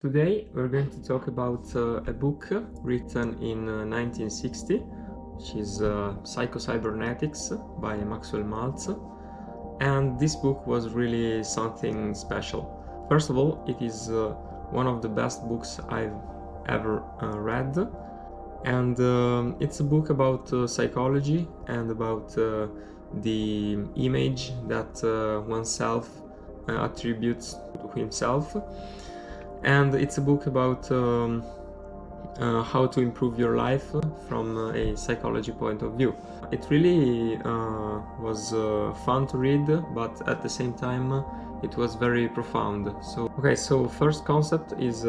Today we're going to talk about a book written in 1960, which is Psycho-Cybernetics by Maxwell Maltz. And this book was really something special. First of all, it is one of the best books I've ever read. And it's a book about psychology and about the image that oneself attributes to himself. And it's a book about how to improve your life from a psychology point of view. It really was fun to read, but at the same time it was very profound. So first concept is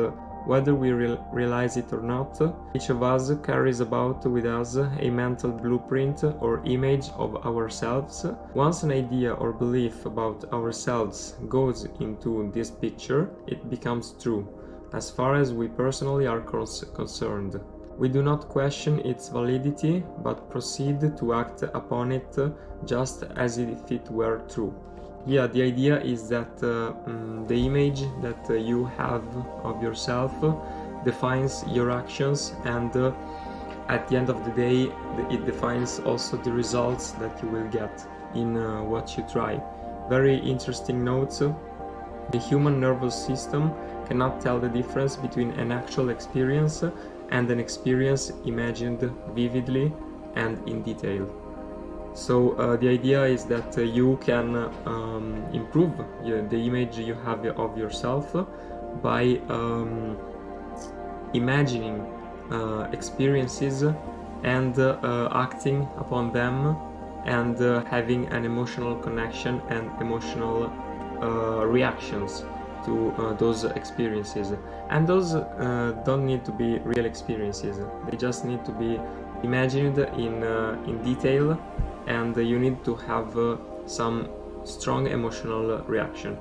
whether we realize it or not, each of us carries about with us a mental blueprint or image of ourselves. Once an idea or belief about ourselves goes into this picture, it becomes true, as far as we personally are concerned. We do not question its validity, but proceed to act upon it just as if it were true. Yeah, the idea is that the image that you have of yourself defines your actions, and at the end of the day it defines also the results that you will get in what you try. Very interesting notes. The human nervous system cannot tell the difference between an actual experience and an experience imagined vividly and in detail. So the idea is that you can improve the image you have of yourself by imagining experiences and acting upon them, and having an emotional connection and emotional reactions to those experiences. And those don't need to be real experiences, they just need to be imagined in detail, and you need to have some strong emotional reaction.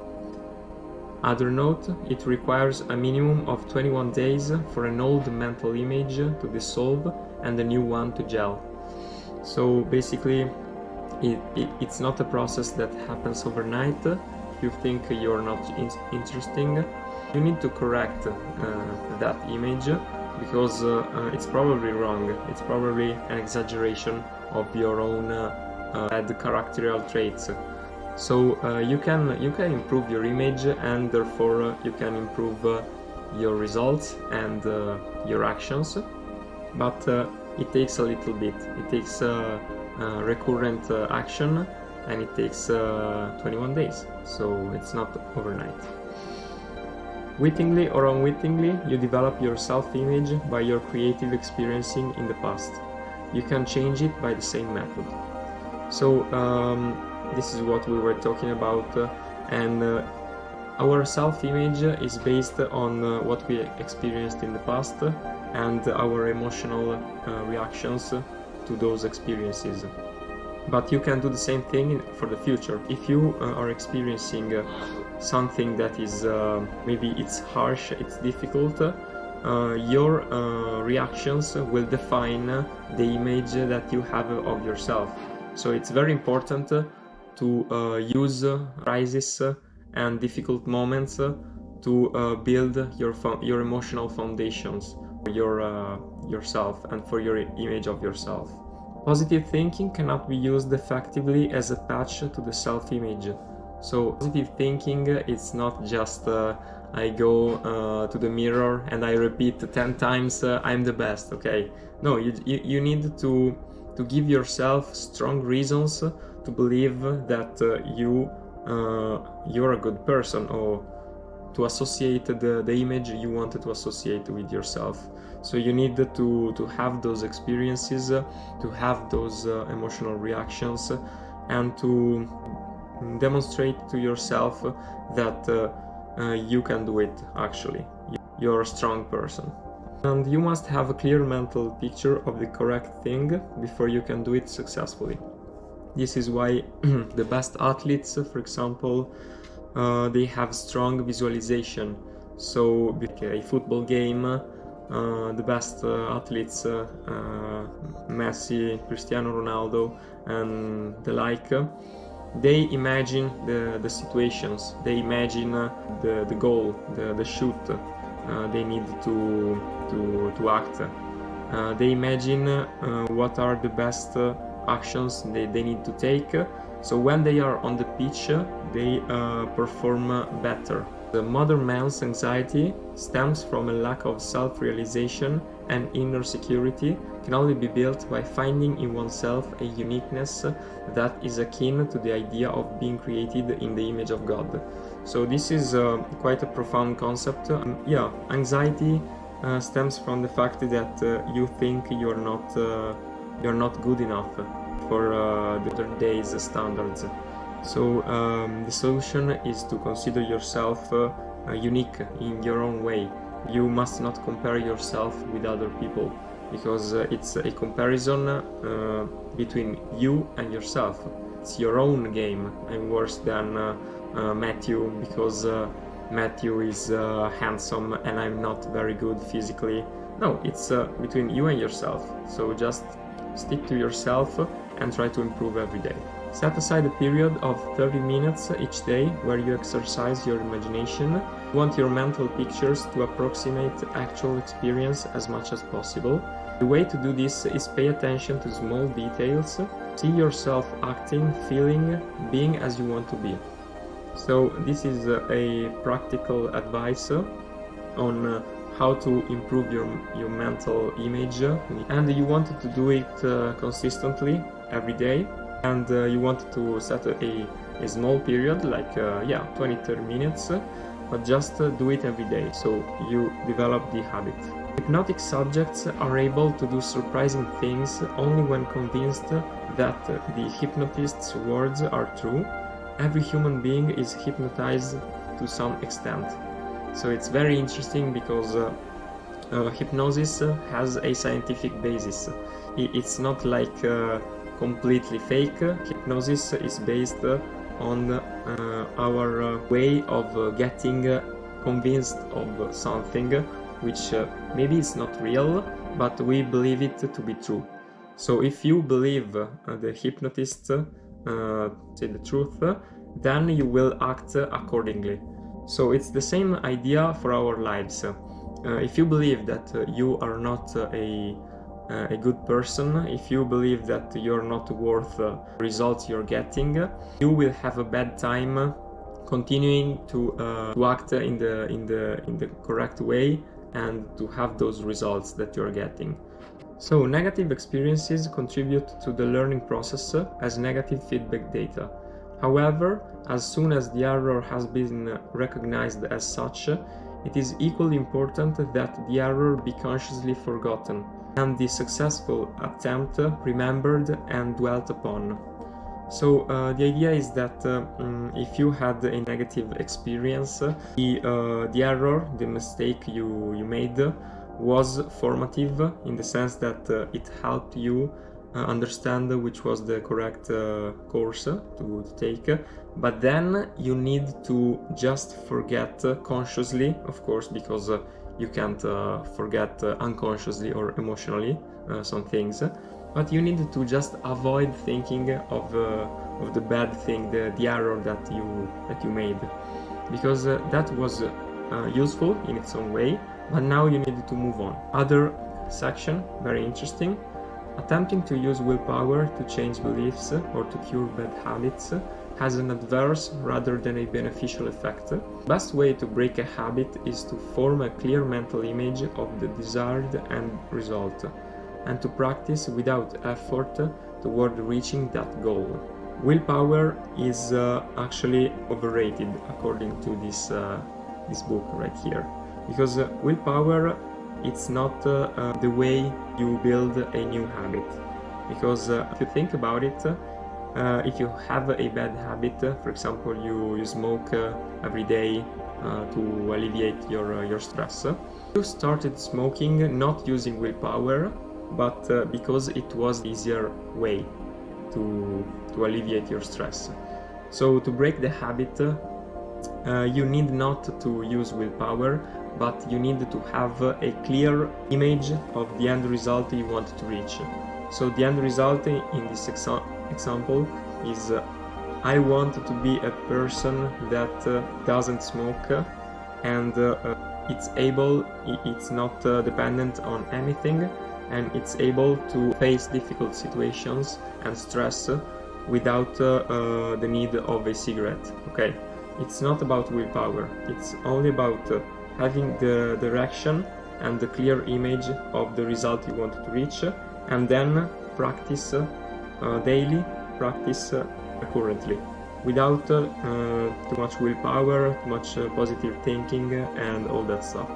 Other note, it requires a minimum of 21 days for an old mental image to dissolve and a new one to gel. So basically it's not a process that happens overnight. If you think you're not interesting, you need to correct that image, because it's probably wrong. It's probably an exaggeration of your own bad characterial traits. So you can improve your image, and therefore you can improve your results and your actions. But it takes a little bit. It takes recurrent action, and it takes 21 days. So it's not overnight. Wittingly or unwittingly, you develop your self-image by your creative experiencing in the past. You can change it by the same method. So this is what we were talking about, and our self-image is based on what we experienced in the past and our emotional reactions to those experiences. But you can do the same thing for the future. If you are experiencing something that is maybe it's harsh, it's difficult, your reactions will define the image that you have of yourself. So it's very important to use crises and difficult moments to build your emotional foundations for yourself and for your image of yourself. Positive thinking cannot be used effectively as a patch to the self-image. So positive thinking, it's not just I go to the mirror and I repeat 10 times I'm the best, okay? No, you need to give yourself strong reasons to believe that you're a good person, or to associate the image you wanted to associate with yourself. So you need to have those experiences, to have those emotional reactions, and to demonstrate to yourself that you can do it. Actually, you're a strong person. And you must have a clear mental picture of the correct thing before you can do it successfully. This is why the best athletes, for example, they have strong visualization. So a football game, the best athletes, Messi, Cristiano Ronaldo, and the like, they imagine the situations, they imagine the goal, the shoot, they need to act. They imagine what are the best actions they need to take. So when they are on the pitch, they perform better. The modern man's anxiety stems from a lack of self-realization, and inner security can only be built by finding in oneself a uniqueness that is akin to the idea of being created in the image of God. So this is quite a profound concept. Yeah, anxiety stems from the fact that you think you're not good enough for the modern day's standards. So the solution is to consider yourself unique in your own way. You must not compare yourself with other people, because it's a comparison between you and yourself. It's your own game. I'm worse than Matthew because Matthew is handsome and I'm not very good physically. No, it's between you and yourself. So just stick to yourself and try to improve every day. Set aside a period of 30 minutes each day where you exercise your imagination. You want your mental pictures to approximate actual experience as much as possible. The way to do this is pay attention to small details. See yourself acting, feeling, being as you want to be. So this is a practical advice on how to improve your mental image, and you wanted to do it consistently every day, and you wanted to set a small period, like 20-30 minutes, but just do it every day, so you develop the habit. Hypnotic subjects are able to do surprising things only when convinced that the hypnotist's words are true. Every human being is hypnotized to some extent. So it's very interesting because hypnosis has a scientific basis. It's not like completely fake. Hypnosis is based on our way of getting convinced of something which maybe it's not real, but we believe it to be true. So if you believe the hypnotist say the truth, then you will act accordingly. So it's the same idea for our lives. If you believe that you are not a good person, if you believe that you're not worth the results you're getting, you will have a bad time continuing to act in the correct way and to have those results that you're getting. So negative experiences contribute to the learning process as negative feedback data. However, as soon as the error has been recognized as such, it is equally important that the error be consciously forgotten and the successful attempt remembered and dwelt upon. So the idea is that if you had a negative experience, the error, the mistake you made was formative in the sense that it helped you understand which was the correct course to take, but then you need to just forget consciously, of course, because you can't forget unconsciously or emotionally some things, but you need to just avoid thinking of the bad thing, the error that you made, because that was useful in its own way, but now you need to move on. Other section, very interesting. Attempting to use willpower to change beliefs or to cure bad habits has an adverse rather than a beneficial effect. The best way to break a habit is to form a clear mental image of the desired end result and to practice without effort toward reaching that goal. Willpower is actually overrated according to this book right here, because willpower, it's not the way you build a new habit. Because if you think about it, if you have a bad habit, for example, you smoke every day to alleviate your stress. You started smoking not using willpower, but because it was the easier way to alleviate your stress. So to break the habit, you need not to use willpower, but you need to have a clear image of the end result you want to reach. So the end result in this example is I want to be a person that doesn't smoke and it's not dependent on anything, and it's able to face difficult situations and stress without the need of a cigarette. Okay, it's not about willpower, it's only about having the direction and the clear image of the result you want to reach, and then practice daily, practice currently, without too much willpower, too much positive thinking and all that stuff.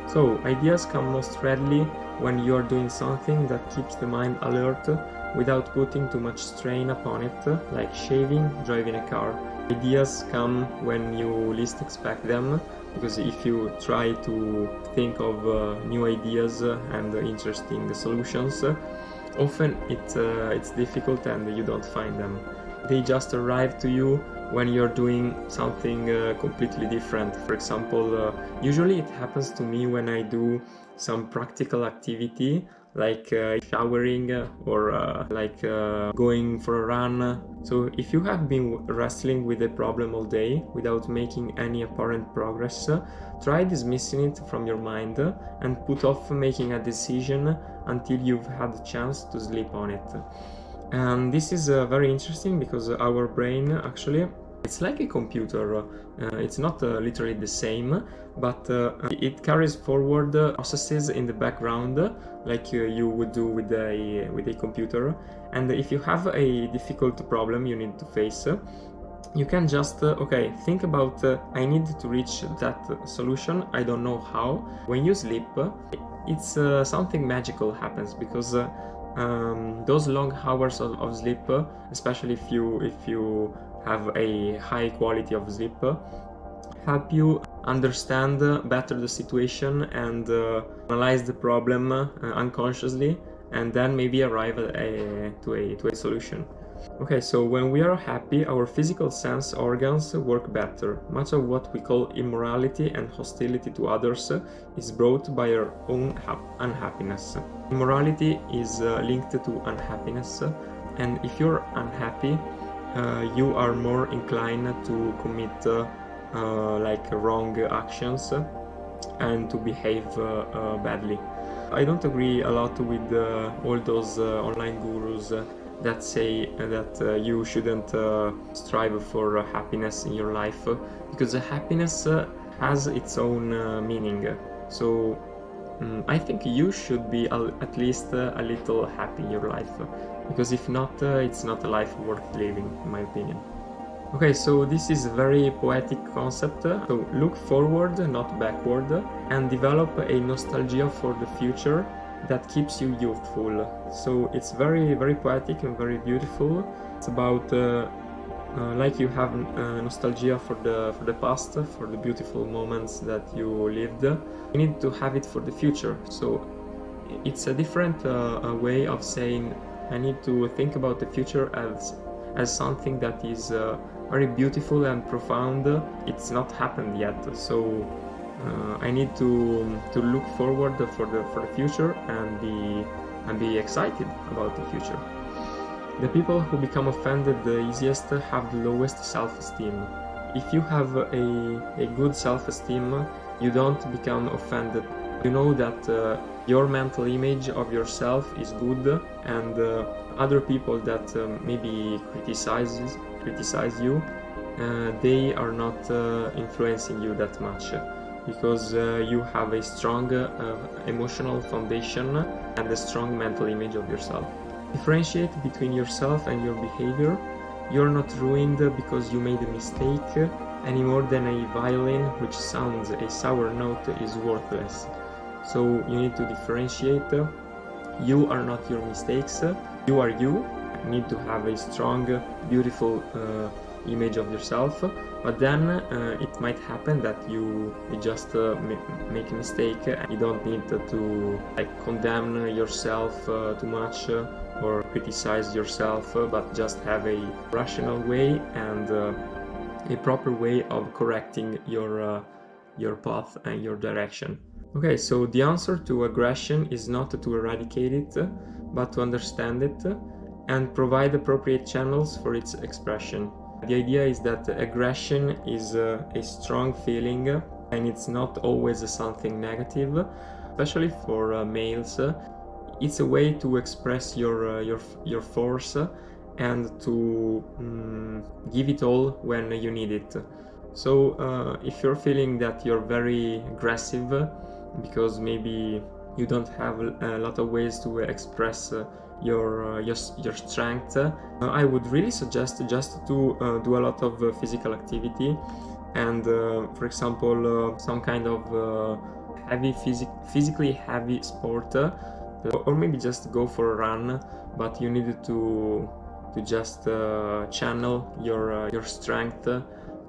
So ideas come most readily when you are doing something that keeps the mind alert without putting too much strain upon it, like shaving, driving a car. Ideas come when you least expect them, because if you try to think of new ideas and interesting solutions, often it's difficult and you don't find them. They just arrive to you when you're doing something completely different. For example, usually it happens to me when I do some practical activity, like showering or going for a run. So if you have been wrestling with a problem all day without making any apparent progress, try dismissing it from your mind and put off making a decision until you've had a chance to sleep on it. And this is very interesting because our brain actually, it's like a computer. It's not literally the same, but it carries forward processes in the background like you would do with a computer. And if you have a difficult problem you need to face, you can just think about I need to reach that solution, I don't know how. When you sleep, it's something magical happens, because those long hours of sleep, especially if you have a high quality of sleep, help you understand better the situation and analyze the problem unconsciously, and then maybe arrive to a solution. Okay, so when we are happy, our physical sense organs work better. Much of what we call immorality and hostility to others is brought by our own unhappiness. Immorality is linked to unhappiness, and if you're unhappy, you are more inclined to commit wrong actions and to behave badly. I don't agree a lot with all those online gurus that say that you shouldn't strive for happiness in your life, because happiness has its own meaning. So I think you should be at least a little happy in your life, because if not, it's not a life worth living, in my opinion. Okay, so this is a very poetic concept. So look forward, not backward, and develop a nostalgia for the future that keeps you youthful. So it's very, very poetic and very beautiful. It's about like you have nostalgia for the past, for the beautiful moments that you lived. You need to have it for the future. So it's a different way of saying I need to think about the future as something that is very beautiful and profound. It's not happened yet, so I need to look forward for the future and be excited about the future. The people who become offended the easiest have the lowest self-esteem. If you have a good self-esteem, you don't become offended. You know that your mental image of yourself is good, and other people that maybe criticize you, they are not influencing you that much, because you have a strong emotional foundation and a strong mental image of yourself. Differentiate between yourself and your behavior. You're not ruined because you made a mistake, any more than a violin which sounds a sour note is worthless. So you need to differentiate. You are not your mistakes, you are you. You need to have a strong, beautiful image of yourself, but then it might happen that you just make a mistake, and you don't need to condemn yourself too much or criticize yourself, but just have a rational way and a proper way of correcting your path and your direction. Okay, so the answer to aggression is not to eradicate it, but to understand it and provide appropriate channels for its expression. The idea is that aggression is a strong feeling and it's not always something negative, especially for males. It's a way to express your force and to give it all when you need it. So if you're feeling that you're very aggressive because maybe you don't have a lot of ways to express your strength, I would really suggest just to do a lot of physical activity, and for example some kind of physically heavy sport, or maybe just go for a run, but you need to just channel your strength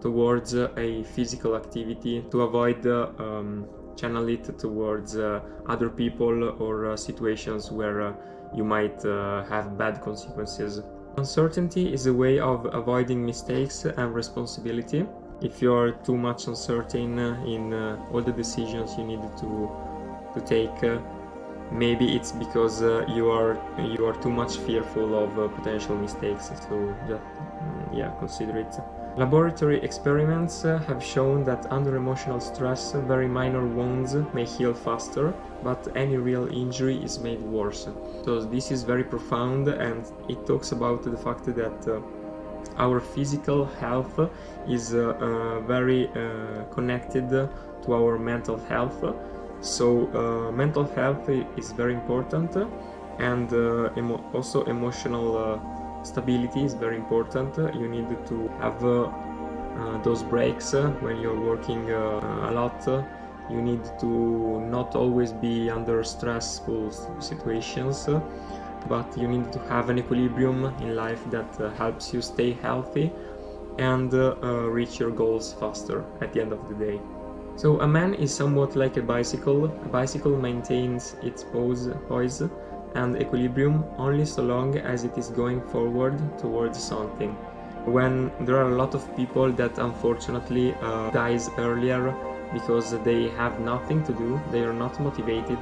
towards a physical activity, to avoid channel it towards other people or situations where you might have bad consequences. Uncertainty is a way of avoiding mistakes and responsibility. If you are too much uncertain in all the decisions you need to take, maybe it's because you are too much fearful of potential mistakes. So just consider it. Laboratory experiments have shown that under emotional stress, very minor wounds may heal faster, but any real injury is made worse. So this is very profound, and it talks about the fact that our physical health is very connected to our mental health. So mental health is very important, and also emotional stability is very important. You need to have those breaks when you're working a lot. You need to not always be under stressful situations, but you need to have an equilibrium in life that helps you stay healthy and reach your goals faster at the end of the day. So a man is somewhat like a bicycle. A bicycle maintains its poise and equilibrium only so long as it is going forward towards something. When there are a lot of people that unfortunately dies earlier because they have nothing to do, they are not motivated,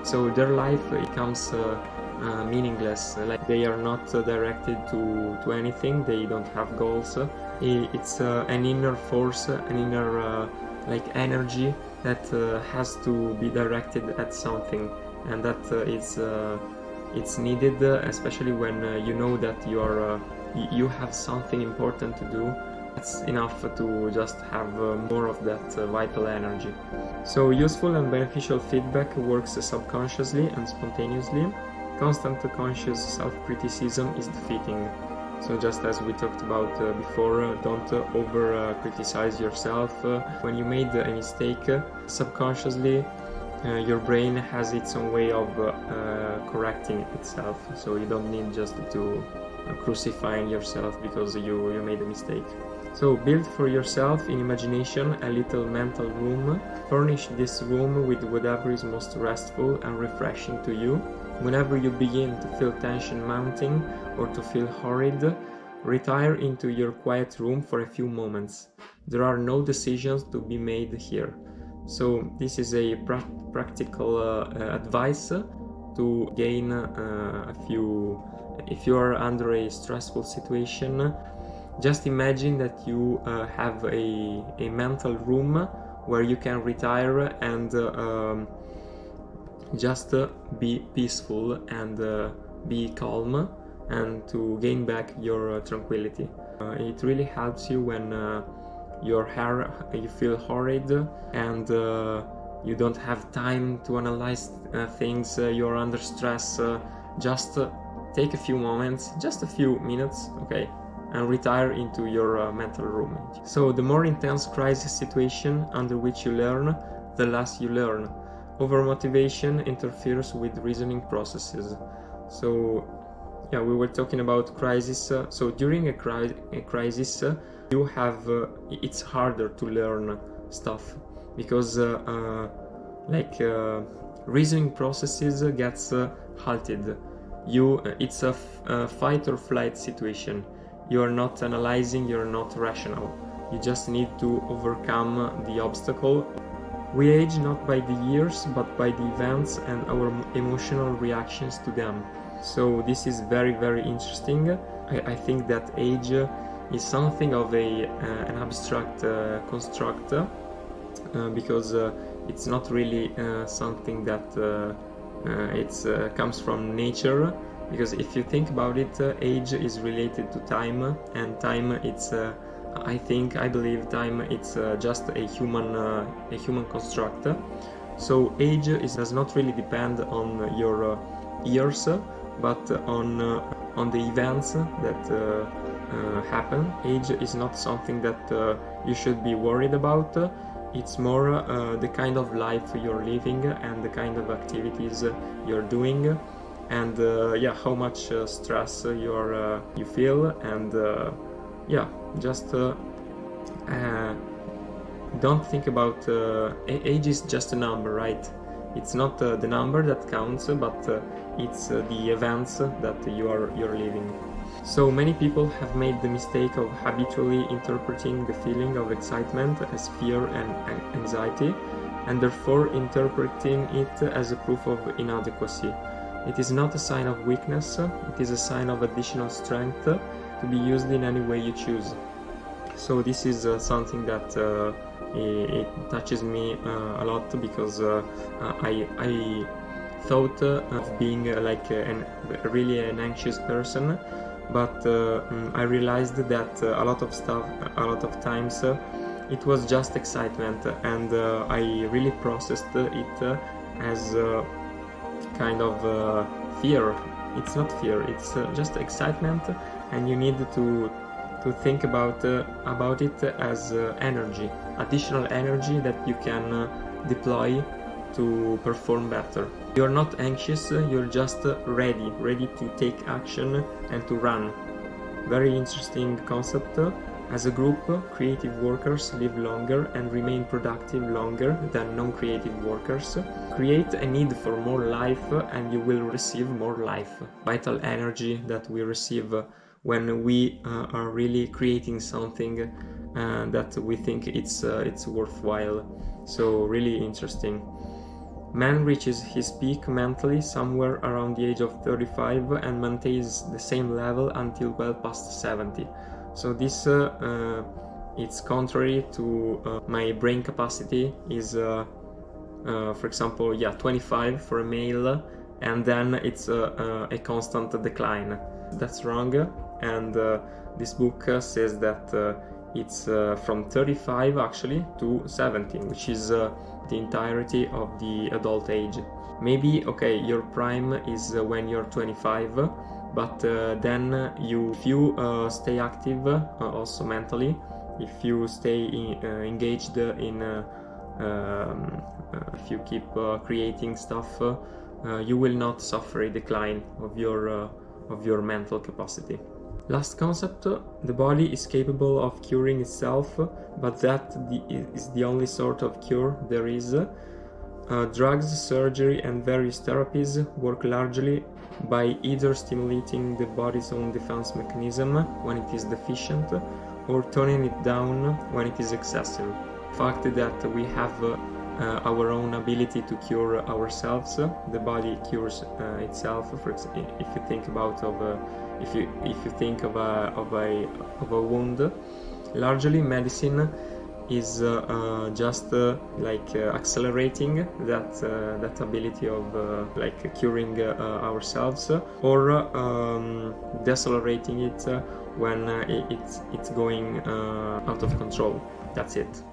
so their life becomes meaningless. Like they are not directed to anything, they don't have goals. It's an inner force, an inner like energy that has to be directed at something, and that it's needed, especially when you know that you have something important to do. It's enough to just have more of that vital energy. So useful and beneficial feedback works subconsciously and spontaneously. Constant conscious self-criticism is defeating. So just as we talked about before, don't over-criticize yourself. When you made a mistake, subconsciously your brain has its own way of correcting itself. So you don't need just to crucifying yourself because you made a mistake. So build for yourself in imagination a little mental room. Furnish this room with whatever is most restful and refreshing to you. Whenever you begin to feel tension mounting or to feel horrid, retire into your quiet room for a few moments. There are no decisions to be made here. So this is a practical advice to gain a few. If you are under a stressful situation, just imagine that you have a mental room where you can retire and just be peaceful and be calm, and to gain back your tranquility. It really helps you when you feel horrid and you don't have time to analyze things, you're under stress. Just take a few moments, just a few minutes, okay, and retire into your mental room. So the more intense crisis situation under which you learn, the less you learn. Overmotivation interferes with reasoning processes. So yeah, we were talking about crisis. So during a crisis, you have it's harder to learn stuff because reasoning processes gets halted. It's a fight or flight situation. You are not analyzing, you're not rational. You just need to overcome the obstacle. We age not by the years, but by the events and our emotional reactions to them. So this is very, very interesting. I think that age is something of an abstract construct. because it's not really something that comes from nature. Because if you think about it, age is related to time, and time it's I believe time it's just a human construct. So age does not really depend on your years, but on the events that happen. Age is not something that you should be worried about. It's more the kind of life you're living and the kind of activities you're doing, and yeah, how much stress you feel, and yeah, just don't think about age is just a number, right? It's not the number that counts, but it's the events that you're living. So many people have made the mistake of habitually interpreting the feeling of excitement as fear and anxiety, and therefore interpreting it as a proof of inadequacy. It is not a sign of weakness, it is a sign of additional strength to be used in any way you choose. So this is something that it touches me a lot, because I thought of being really an anxious person, but I realized that a lot of times it was just excitement, and I really processed it as kind of fear. It's not fear, it's just excitement, and you need to think about it as energy, additional energy that you can deploy to perform better. You're not anxious, you're just ready to take action and to run. Very interesting concept. As a group, creative workers live longer and remain productive longer than non-creative workers. Create a need for more life and you will receive more life. Vital energy that we receive when we are really creating something that we think it's worthwhile. So really interesting. Man reaches his peak mentally somewhere around the age of 35 and maintains the same level until well past 70. So this it's contrary to my brain capacity is for example, 25 for a male, and then it's a constant decline. That's wrong, and this book says that it's from 35 actually to 70, which is the entirety of the adult age. Maybe, okay, your prime is when you're 25, but then if you stay active also mentally, if you stay engaged in if you keep creating stuff, you will not suffer a decline of your mental capacity. Last concept, the body is capable of curing itself, but that is the only sort of cure there is. Drugs, surgery, and various therapies work largely by either stimulating the body's own defense mechanism when it is deficient, or toning it down when it is excessive. The fact that we have our own ability to cure ourselves, the body cures itself. For example, if you think about if you think of a wound, largely medicine is just accelerating that ability of curing ourselves, or decelerating it when it's going out of control. That's it.